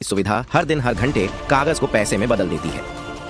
सुविधा हर दिन हर घंटे कागज को पैसे में बदल देती है।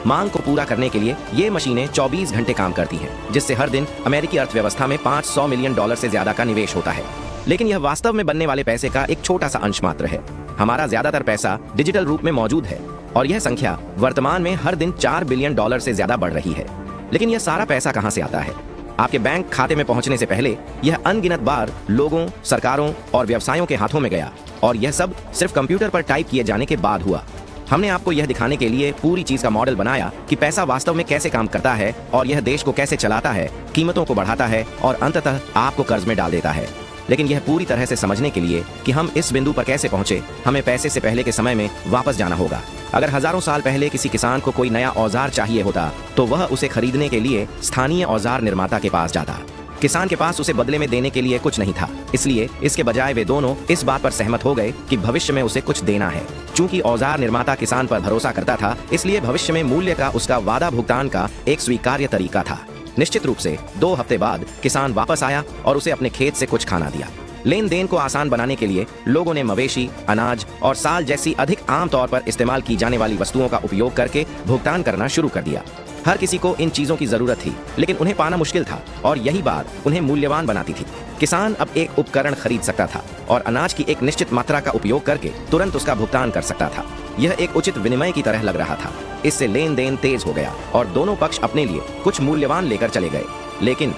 मांग को पूरा करने के लिए ये मशीनें 24 घंटे काम करती हैं, जिससे हर दिन अमेरिकी अर्थव्यवस्था में $500 मिलियन से ज्यादा का निवेश होता है। लेकिन यह वास्तव में बनने वाले पैसे का एक छोटा सा अंश मात्र है। हमारा ज्यादातर पैसा डिजिटल रूप में मौजूद है और यह संख्या वर्तमान में हर दिन $4 बिलियन से ज्यादा बढ़ रही है। लेकिन यह सारा पैसा कहां से आता है? आपके बैंक खाते में पहुंचने से पहले यह अनगिनत बार लोगों, सरकारों और व्यवसायों के हाथों में गया और यह सब सिर्फ कंप्यूटर पर टाइप किए जाने के बाद हुआ। हमने आपको यह दिखाने के लिए पूरी चीज का मॉडल बनाया कि पैसा वास्तव में कैसे काम करता है और यह देश को कैसे चलाता है, कीमतों को बढ़ाता है और अंततः आपको कर्ज में डाल देता है। लेकिन यह पूरी तरह से समझने के लिए कि हम इस बिंदु पर कैसे पहुंचे, हमें पैसे से पहले के समय में वापस जाना होगा। अगर हजारों साल पहले किसी किसान को कोई नया औजार चाहिए होता तो वह उसे खरीदने के लिए स्थानीय औजार निर्माता के पास जाता। किसान के पास उसे बदले में देने के लिए कुछ नहीं था, इसलिए इसके बजाय वे दोनों इस बात पर सहमत हो गए कि भविष्य में उसे कुछ देना है। चूंकि औजार निर्माता किसान पर भरोसा करता था, इसलिए भविष्य में मूल्य का उसका वादा भुगतान का एक स्वीकार्य तरीका था। निश्चित रूप से 2 हफ्ते बाद किसान वापस आया और उसे अपने खेत से कुछ खाना दिया। लेन देन को आसान बनाने के लिए लोगों ने मवेशी, अनाज और साल जैसी अधिक आम तौर पर इस्तेमाल की जाने वाली वस्तुओं का उपयोग करके भुगतान करना शुरू कर दिया। हर किसी को इन चीजों की जरूरत थी, लेकिन उन्हें पाना मुश्किल था और यही बात उन्हें मूल्यवान बनाती थी। किसान अब एक उपकरण खरीद सकता था और अनाज की एक निश्चित मात्रा का उपयोग करके तुरंत उसका भुगतान कर सकता था। यह एक उचित विनिमय की तरह लग रहा था। इससे लेन देन तेज हो गया और दोनों पक्ष अपने लिए कुछ मूल्यवान लेकर चले गए। लेकिन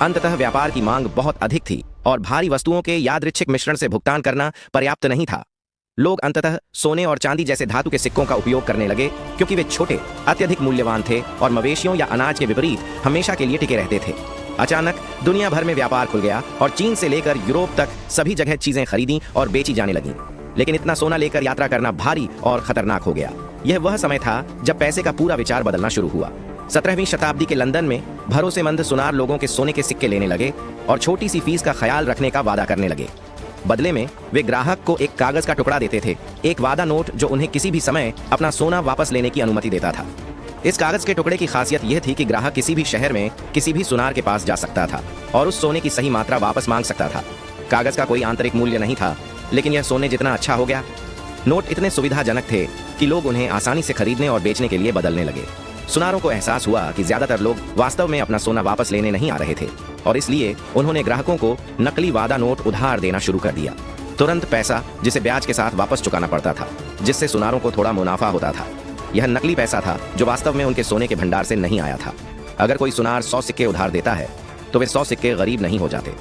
अंततः व्यापार की मांग बहुत अधिक थी और भारी वस्तुओं के यादृच्छिक मिश्रण से भुगतान करना पर्याप्त नहीं था। लोग अंततः सोने और चांदी जैसे धातु के सिक्कों का उपयोग करने लगे, क्योंकि वे छोटे, अत्यधिक मूल्यवान थे और मवेशियों या अनाज के विपरीत हमेशा के लिए टिके रहते थे। अचानक दुनिया भर में व्यापार खुल गया और चीन से लेकर यूरोप तक सभी जगह चीजें खरीदी और बेची जाने लगीं। लेकिन इतना सोना लेकर यात्रा करना भारी और खतरनाक हो गया। यह वह समय था जब पैसे का पूरा विचार बदलना शुरू हुआ। 17वीं शताब्दी के लंदन में भरोसेमंद सुनार लोगों के सोने के सिक्के लेने लगे और छोटी सी फीस का ख्याल रखने का वादा करने लगे। बदले में वे ग्राहक को एक कागज का टुकड़ा देते थे, एक वादा नोट जो उन्हें किसी भी समय अपना सोना वापस लेने की अनुमति देता था। इस कागज के टुकड़े की खासियत यह थी कि ग्राहक किसी भी शहर में किसी भी सुनार के पास जा सकता था और उस सोने की सही मात्रा वापस मांग सकता था। कागज का कोई आंतरिक मूल्य नहीं था, लेकिन यह सोने जितना अच्छा हो गया। नोट इतने सुविधाजनक थे कि लोग उन्हें आसानी से खरीदने और बेचने के लिए बदलने लगे। सुनारों को एहसास हुआ कि ज्यादातर लोग वास्तव में अपना सोना वापस लेने नहीं आ रहे थे और इसलिए उन्होंने ग्राहकों को नकली वादा नोट उधार देना शुरू कर दिया। तुरंत पैसा जिसे ब्याज के साथ वापस चुकाना पड़ता था, जिससे सुनारों को थोड़ा मुनाफा होता था। यह नकली पैसा था जो वास्तव में उनके सोने के भंडार से नहीं आया था। अगर कोई सुनार 100 सिक्के उधार देता है तो वे 100 सिक्के गरीब नहीं हो जाते।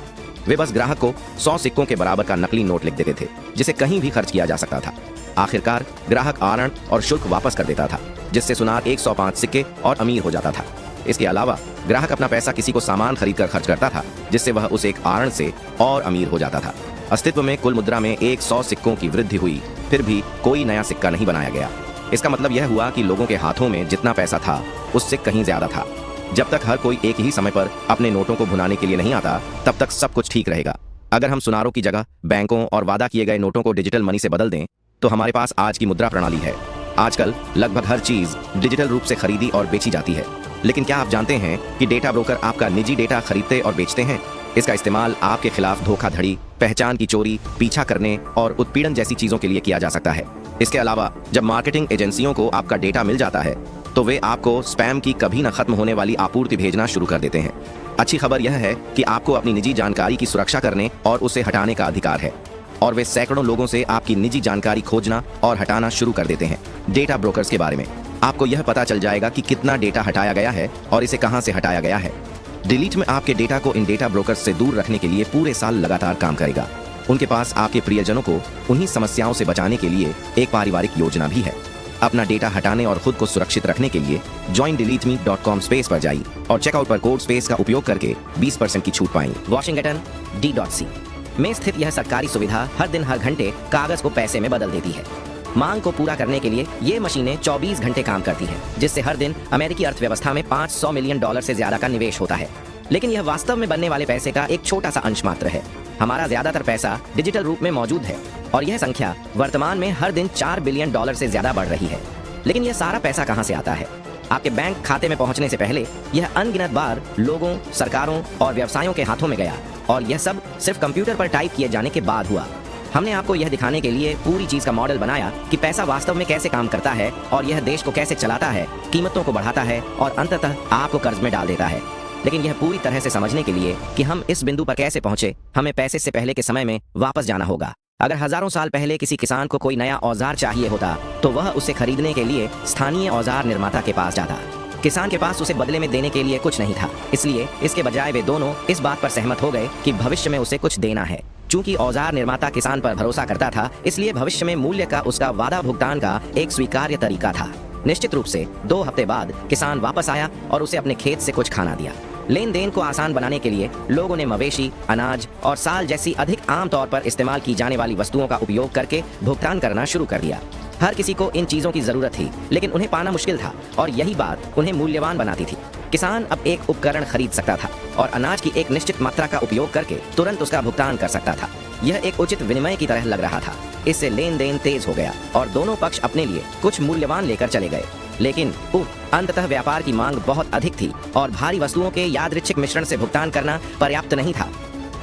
वे बस ग्राहक को 100 सिक्कों के बराबर का नकली नोट लिख देते थे, जिसे कहीं भी खर्च किया जा सकता था। आखिरकार ग्राहक आरण और शुल्क वापस कर देता था, जिससे सुनार 105 सिक्के और अमीर हो जाता था। इसके अलावा ग्राहक अपना पैसा किसी को सामान खरीदकर खर्च करता था, जिससे वह उस एक आरण से और अमीर हो जाता था। अस्तित्व में कुल मुद्रा में 100 सिक्कों की वृद्धि हुई, फिर भी कोई नया सिक्का नहीं बनाया गया। इसका मतलब यह हुआ कि लोगों के हाथों में जितना पैसा था उससे कहीं ज्यादा था। जब तक हर कोई एक ही समय पर अपने नोटों को भुनाने के लिए नहीं आता, तब तक सब कुछ ठीक रहेगा। अगर हम सुनारों की जगह बैंकों और वादा किए गए नोटों को डिजिटल मनी से बदल दें तो हमारे पास आज की मुद्रा प्रणाली है। आजकल लगभग हर चीज डिजिटल रूप से खरीदी और बेची जाती है। लेकिन क्या आप जानते हैं कि डेटा ब्रोकर आपका निजी डेटा खरीदते और बेचते हैं? इसका इस्तेमाल आपके खिलाफ धोखाधड़ी, पहचान की चोरी, पीछा करने और उत्पीड़न जैसी चीजों के लिए किया जा सकता है। इसके अलावा जब मार्केटिंग एजेंसियों को आपका डेटा मिल जाता है तो वे आपको स्पैम की कभी न खत्म होने वाली आपूर्ति भेजना शुरू कर देते हैं। अच्छी खबर यह है कि आपको अपनी निजी जानकारी की सुरक्षा करने और उसे हटाने का अधिकार है और वे सैकड़ों लोगों से आपकी निजी जानकारी खोजना और हटाना शुरू कर देते हैं। डेटा ब्रोकर्स के बारे में आपको यह पता चल जाएगा कि कितना डेटा हटाया गया है और इसे कहां से हटाया गया है। डिलीट में आपके डेटा को इन डेटा ब्रोकर्स से दूर रखने के लिए पूरे साल लगातार काम करेगा। उनके पास आपके प्रियजनों को उन्हीं समस्याओं से बचाने के लिए एक पारिवारिक योजना भी है। अपना डेटा हटाने और खुद को सुरक्षित रखने के लिए joindeleteme.com स्पेस पर जाइए और चेकआउट पर कोड स्पेस का उपयोग करके 20% की छूट पाएं। वॉशिंगटन D.C में स्थित यह सरकारी सुविधा हर दिन हर घंटे कागज को पैसे में बदल देती है। मांग को पूरा करने के लिए ये मशीनें 24 घंटे काम करती हैं, जिससे हर दिन अमेरिकी अर्थव्यवस्था में $500 मिलियन से ज्यादा का निवेश होता है। लेकिन यह वास्तव में बनने वाले पैसे का एक छोटा सा अंश मात्र है। हमारा ज्यादातर पैसा डिजिटल रूप में मौजूद है और यह संख्या वर्तमान में हर दिन $4 बिलियन से ज्यादा बढ़ रही है। लेकिन यह सारा पैसा कहां से आता है? आपके बैंक खाते में पहुंचने से पहले यह अनगिनत बार लोगों, सरकारों और व्यवसायों के हाथों में गया और यह सब सिर्फ कंप्यूटर पर टाइप किए जाने के बाद हुआ। हमने आपको यह दिखाने के लिए पूरी चीज का मॉडल बनाया कि पैसा वास्तव में कैसे काम करता है और यह देश को कैसे चलाता है, कीमतों को बढ़ाता है और अंततः आपको कर्ज में डाल देता है। लेकिन यह पूरी तरह से समझने के लिए कि हम इस बिंदु पर कैसे पहुंचे, हमें पैसे से पहले के समय में वापस जाना होगा। अगर हजारों साल पहले किसी किसान को कोई नया औजार चाहिए होता तो वह उसे खरीदने के लिए स्थानीय औजार निर्माता के पास जाता। किसान के पास उसे बदले में देने के लिए कुछ नहीं था, इसलिए इसके बजाय वे दोनों इस बात पर सहमत हो गए कि भविष्य में उसे कुछ देना है। चूंकि औजार निर्माता किसान पर भरोसा करता था, इसलिए भविष्य में मूल्य का उसका वादा भुगतान का एक स्वीकार्य तरीका था। निश्चित रूप से 2 हफ्ते बाद किसान वापस आया और उसे अपने खेत से कुछ खाना दिया। लेन देन को आसान बनाने के लिए लोगों ने मवेशी, अनाज और साल जैसी अधिक आम तौर पर इस्तेमाल की जाने वाली वस्तुओं का उपयोग करके भुगतान करना शुरू कर दिया। हर किसी को इन चीजों की जरूरत थी, लेकिन उन्हें पाना मुश्किल था और यही बात उन्हें मूल्यवान बनाती थी। किसान अब एक उपकरण खरीद सकता था और अनाज की एक निश्चित मात्रा का उपयोग करके तुरंत उसका भुगतान कर सकता था। यह एक उचित विनिमय की तरह लग रहा था। इससे लेन देन तेज हो गया और दोनों पक्ष अपने लिए कुछ मूल्यवान लेकर चले गए। लेकिन अंततः व्यापार की मांग बहुत अधिक थी और भारी वस्तुओं के यादृच्छिक मिश्रण से भुगतान करना पर्याप्त नहीं था।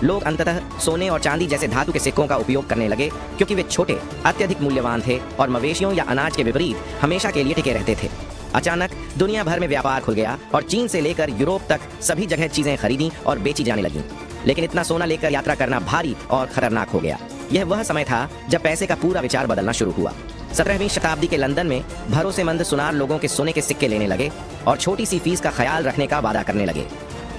लोग अंततः सोने और चांदी जैसे धातु के सिक्कों का उपयोग करने लगे, क्योंकि वे छोटे, अत्यधिक मूल्यवान थे और मवेशियों या अनाज के विपरीत हमेशा के लिए टिके रहते थे। अचानक दुनिया भर में व्यापार खुल गया और चीन से लेकर यूरोप तक सभी जगह चीजें खरीदी और बेची जाने लगीं। लेकिन इतना सोना लेकर यात्रा करना भारी और खतरनाक हो गया। यह वह समय था जब पैसे का पूरा विचार बदलना शुरू हुआ। 17वीं शताब्दी के लंदन में भरोसेमंद सुनार लोगों के सोने के सिक्के लेने लगे और छोटी सी फीस का ख्याल रखने का वादा करने लगे।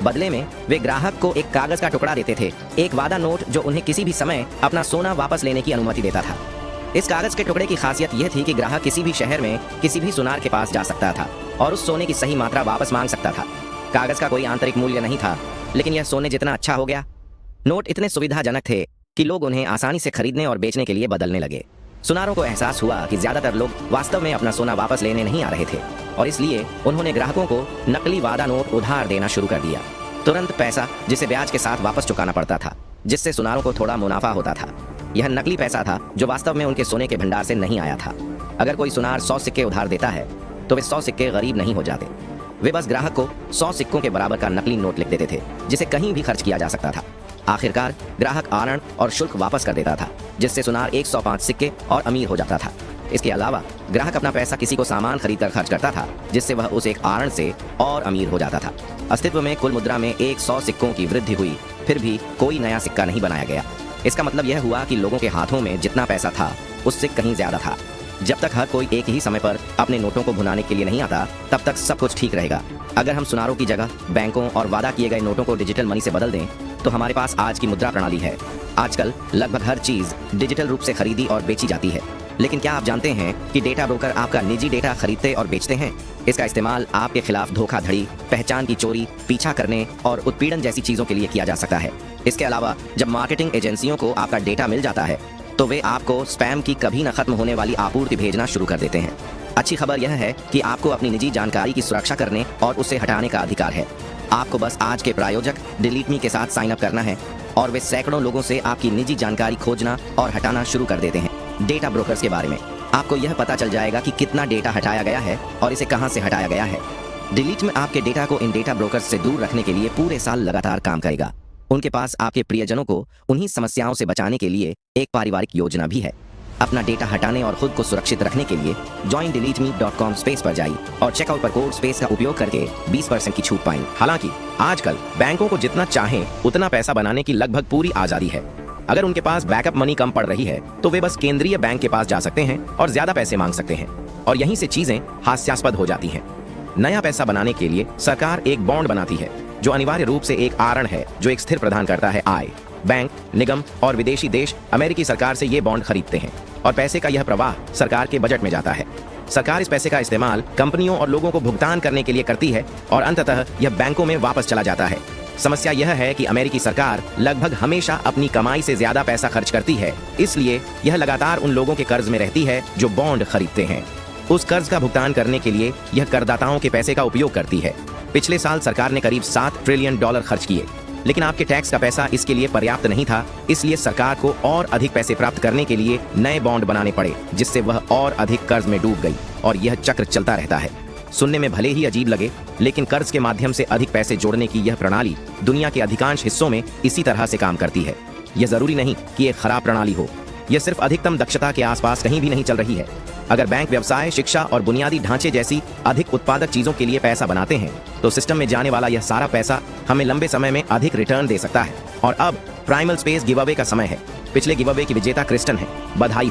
बदले में वे ग्राहक को एक कागज का टुकड़ा देते थे, एक वादा नोट जो उन्हें किसी भी समय अपना सोना वापस लेने की अनुमति देता था। इस कागज के टुकड़े की खासियत यह थी कि ग्राहक किसी भी शहर में किसी भी सुनार के पास जा सकता था और उस सोने की सही मात्रा वापस मांग सकता था। कागज का कोई आंतरिक मूल्य नहीं था, लेकिन यह सोने जितना अच्छा हो गया। नोट इतने सुविधाजनक थे कि लोग उन्हें आसानी से खरीदने और बेचने के लिए बदलने लगे। सुनारों को एहसास हुआ कि ज्यादातर लोग वास्तव में अपना सोना वापस लेने नहीं आ रहे थे और इसलिए उन्होंने ग्राहकों को नकली वादा नोट उधार देना शुरू कर दिया। तुरंत पैसा जिसे ब्याज के साथ वापस चुकाना पड़ता था, जिससे सुनारों को थोड़ा मुनाफा होता था। यह नकली पैसा था जो वास्तव में उनके सोने के भंडार से नहीं आया था। अगर कोई सुनार 100 सिक्के उधार देता है तो वे 100 सिक्के गरीब नहीं हो जाते। वे बस ग्राहक को 100 सिक्कों के बराबर का नकली नोट लिख देते थे, जिसे कहीं भी खर्च किया जा सकता था। आखिरकार ग्राहक आरण और शुल्क वापस कर देता था, जिससे सुनार 105 सिक्के और अमीर हो जाता था। इसके अलावा ग्राहक अपना पैसा किसी को सामान खरीदकर खर्च करता था, जिससे वह उस एक आरण से और अमीर हो जाता था। अस्तित्व में कुल मुद्रा में 100 सिक्कों की वृद्धि हुई, फिर भी कोई नया सिक्का नहीं बनाया गया। इसका मतलब यह हुआ कि लोगों के हाथों में जितना पैसा था उससे कहीं ज्यादा था। जब तक हर कोई एक ही समय पर अपने नोटों को भुनाने के लिए नहीं आता, तब तक सब कुछ ठीक रहेगा। अगर हम सुनारों की जगह बैंकों और वादा किए गए नोटों को डिजिटल मनी से बदल दें तो हमारे पास आज की मुद्रा प्रणाली है। आजकल लगभग हर चीज डिजिटल रूप से खरीदी और बेची जाती है। लेकिन क्या आप जानते हैं कि डेटा ब्रोकर आपका निजी डेटा खरीदते और बेचते हैं? इसका इस्तेमाल आपके खिलाफ धोखाधड़ी, पहचान की चोरी, पीछा करने और उत्पीड़न जैसी चीजों के लिए किया जा सकता है। इसके अलावा जब मार्केटिंग एजेंसियों को आपका डेटा मिल जाता है तो वे आपको स्पैम की कभी न खत्म होने वाली आपूर्ति भेजना शुरू कर देते हैं। अच्छी खबर यह है कि आपको अपनी निजी जानकारी की सुरक्षा करने और उसे हटाने का अधिकार है। आपको बस आज के प्रायोजक डिलीट मी के साथ साइन अप करना है और वे सैकड़ों लोगों से आपकी निजी जानकारी खोजना और हटाना शुरू कर देते हैं। डेटा ब्रोकर्स के बारे में आपको यह पता चल जाएगा कि कितना डेटा हटाया गया है और इसे कहां से हटाया गया है। डिलीट में आपके डेटा को इन डेटा ब्रोकर्स से दूर रखने के लिए पूरे साल लगातार काम करेगा। उनके पास आपके प्रियजनों को उन्हीं समस्याओं से बचाने के लिए एक पारिवारिक योजना भी है। अपना डेटा हटाने और खुद को सुरक्षित रखने के लिए joindeleteme.com स्पेस पर जाइए और चेकआउट पर कोड स्पेस का उपयोग करके 20% की छूट पाएं। हालांकि आजकल बैंकों को जितना चाहें उतना पैसा बनाने की लगभग पूरी आजादी है। अगर उनके पास बैकअप मनी कम पड़ रही है तो वे बस केंद्रीय बैंक के पास जा सकते हैं और ज्यादा पैसे मांग सकते हैं और यहीं से चीजें हास्यास्पद हो जाती हैं। नया पैसा बनाने के लिए सरकार एक बॉन्ड बनाती है जो अनिवार्य रूप से एक आरण है जो एक स्थिर प्रदान करता है आय। बैंक, निगम और विदेशी देश अमेरिकी सरकार से ये बॉन्ड खरीदते हैं और पैसे का यह प्रवाह सरकार के बजट में जाता है। सरकार इस पैसे का इस्तेमाल कंपनियों और लोगों को भुगतान करने के लिए करती है और अंततः यह बैंकों में वापस चला जाता है। समस्या यह है कि अमेरिकी सरकार लगभग हमेशा अपनी कमाई से ज्यादा पैसा खर्च करती है, इसलिए यह लगातार उन लोगों के कर्ज में रहती है जो बॉन्ड खरीदते हैं। उस कर्ज का भुगतान करने के लिए यह करदाताओं के पैसे का उपयोग करती है। पिछले साल सरकार ने करीब $7 ट्रिलियन खर्च किए, लेकिन आपके टैक्स का पैसा इसके लिए पर्याप्त नहीं था, इसलिए सरकार को और अधिक पैसे प्राप्त करने के लिए नए बॉन्ड बनाने पड़े, जिससे वह और अधिक कर्ज में डूब गई और यह चक्र चलता रहता है। सुनने में भले ही अजीब लगे, लेकिन कर्ज के माध्यम से अधिक पैसे जोड़ने की यह प्रणाली दुनिया के अधिकांश हिस्सों में इसी तरह से काम करती है। यह जरूरी नहीं कि एक खराब प्रणाली हो, यह सिर्फ अधिकतम दक्षता के आसपास कहीं भी नहीं चल रही है। अगर बैंक व्यवसाय, शिक्षा और बुनियादी ढांचे जैसी अधिक उत्पादक चीजों के लिए पैसा बनाते हैं, तो सिस्टम में जाने वाला यह सारा पैसा हमें लंबे समय में अधिक रिटर्न दे सकता है। और अब प्राइमल स्पेस गिव अवे का समय है। पिछले गिव अवे की विजेता क्रिस्टन है, बधाई हो।